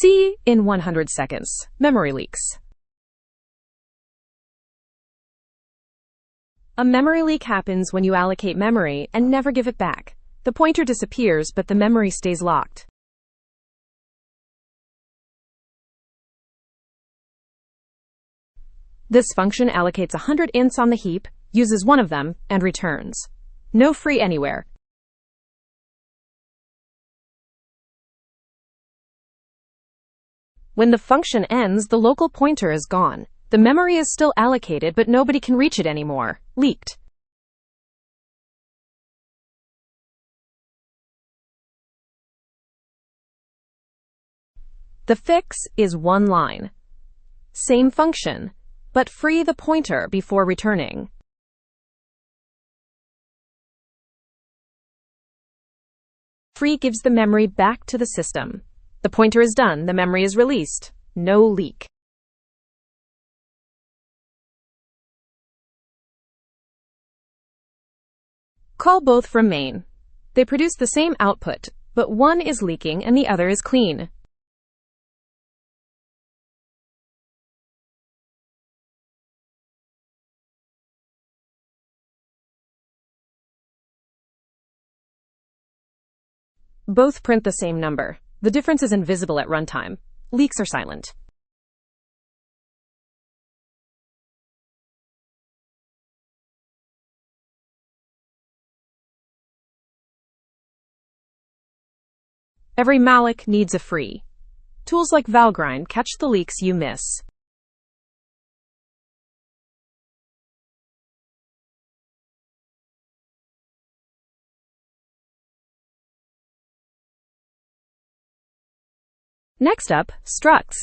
See in 100 seconds. Memory leaks. A memory leak happens when you allocate memory and never give it back. The pointer disappears, but the memory stays locked. This function allocates 100 ints on the heap, uses one of them, and returns. No free anywhere. When the function ends, the local pointer is gone. The memory is still allocated, but nobody can reach it anymore. Leaked. The fix is one line. Same function, but free the pointer before returning. Free gives the memory back to the system. The pointer is done, the memory is released. No leak. Call both from main. They produce the same output, but one is leaking and the other is clean. Both print the same number. The difference is invisible at runtime. Leaks are silent. Every malloc needs a free. Tools like valgrind catch the leaks you miss. Next up, Structs.